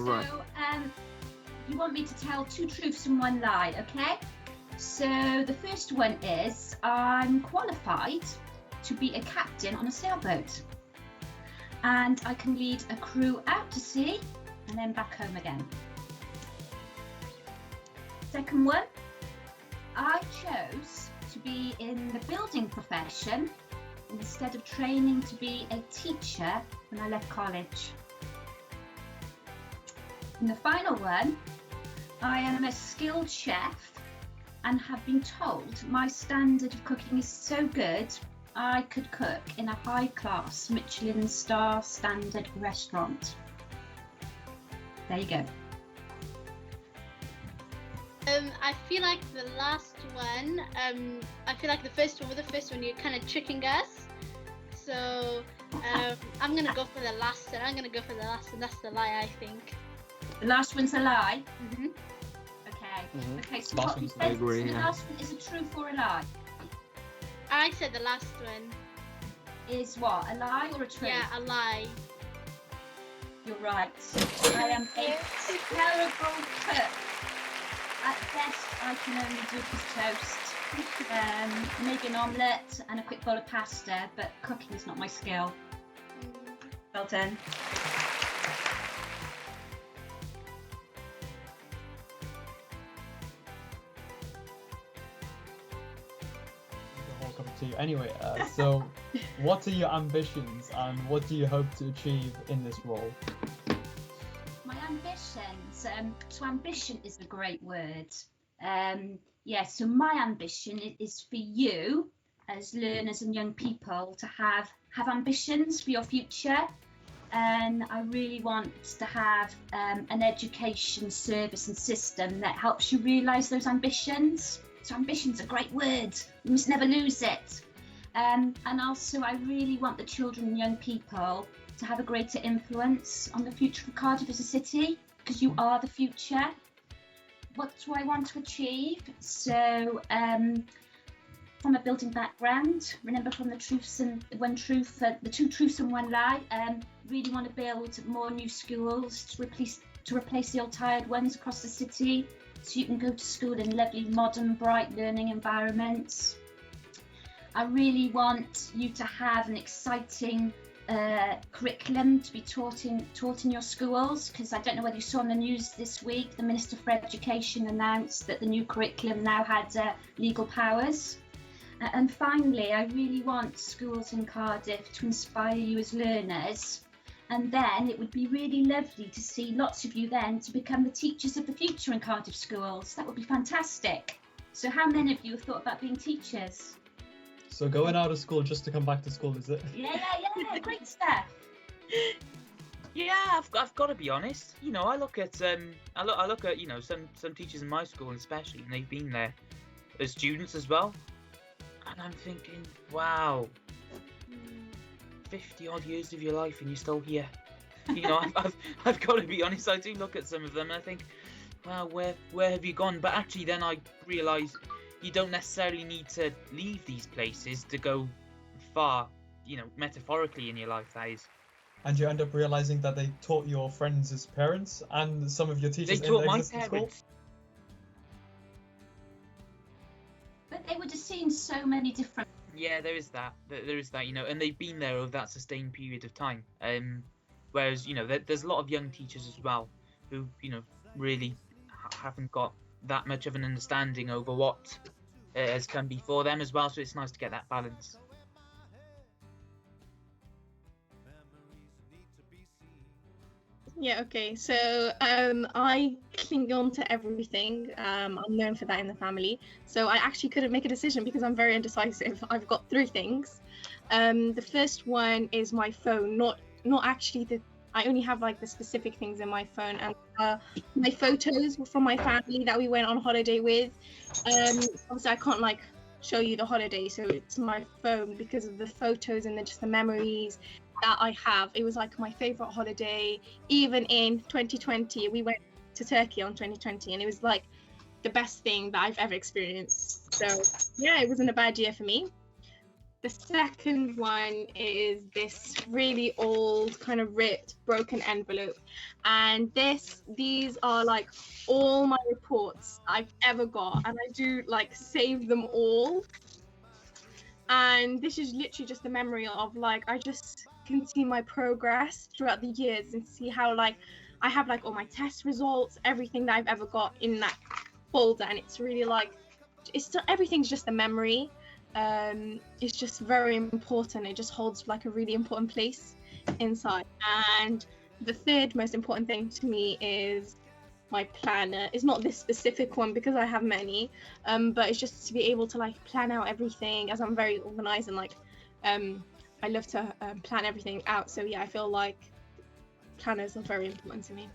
Right. So, you want me to tell 2 truths and 1 lie, okay? So the first one is I'm qualified to be a captain on a sailboat, and I can lead a crew out to sea and then back home again. Second one, I chose to be in the building profession instead of training to be a teacher when I left college. And the final one, I am a skilled chef and have been told my standard of cooking is so good I could cook in a high-class Michelin star standard restaurant. There you go. I feel like the last one, I feel like the first one you're kind of tricking us. So I'm going to go for the last one. That's the lie, I think. The last one's a lie? Mm-hmm. Okay. Okay, so Last what you one's said, agree, the yeah. last one is a truth or a lie? I said the last one. Is what, a lie or a truth? Yeah, a lie. You're right. I am a terrible cook. At best, I can only do toast, maybe an omelette and a quick bowl of pasta, but cooking is not my skill. Well done. Welcome to you. Anyway, so what are your ambitions and what do you hope to achieve in this role? My ambitions. So ambition is a great word. So my ambition is for you as learners and young people to have ambitions for your future. And I really want to have an education service and system that helps you realise those ambitions. So ambition's a great word. You must never lose it. And also I really want the children and young people to have a greater influence on the future of Cardiff as a city, because you are the future. What do I want to achieve? So from a building background, remember from the 2 truths and 1 lie, really want to build more new schools to replace the old tired ones across the city, so you can go to school in lovely, modern, bright learning environments. I really want you to have an exciting curriculum to be taught in your schools, because I don't know whether you saw on the news this week, the Minister for Education announced that the new curriculum now had legal powers. And finally, I really want schools in Cardiff to inspire you as learners, and then it would be really lovely to see lots of you then to become the teachers of the future in Cardiff schools. That would be fantastic. So how many of you have thought about being teachers? So going out of school just to come back to school, is it? Yeah, great stuff. Yeah, I've got to be honest. You know, I look at you know some teachers in my school especially, and they've been there as students as well, and I'm thinking, wow, 50 odd years of your life and you're still here. You know, I've got to be honest. I do look at some of them and I think, wow, where have you gone? But actually, then I realise you don't necessarily need to leave these places to go far. You know, metaphorically in your life, that is. And you end up realising that they taught your friends as parents and some of your teachers They in taught the my existing school. parents. But they would have seen so many different. Yeah, there is that. You know, and they've been there over that sustained period of time. Whereas, you know, there's a lot of young teachers as well who, you know, really haven't got that much of an understanding over what has come before them as well. So it's nice to get that balance. Yeah, okay. So I cling on to everything. I'm known for that in the family. So I actually couldn't make a decision because I'm very indecisive. I've got 3 things. The first one is my phone. Not actually I only have like the specific things in my phone, and my photos from my family that we went on holiday with. Obviously I can't like show you the holiday, so it's my phone because of the photos and just the memories that I have. It was like my favorite holiday. Even in 2020, we went to Turkey on 2020, and it was like the best thing that I've ever experienced. So yeah, it wasn't a bad year for me. The second one is this really old, kind of ripped, broken envelope, and these are like all my reports I've ever got, and I do like save them all. And this is literally just a memory of like I just can see my progress throughout the years and see how like I have like all my test results, everything that I've ever got in that folder, and it's really like it's still everything's just a memory. It's just very important. It just holds like a really important place inside. And the third most important thing to me is my planner. It's not this specific one because I have many, but it's just to be able to like plan out everything, as I'm very organized and like I love to plan everything out. So yeah, I feel like planners are very important to me.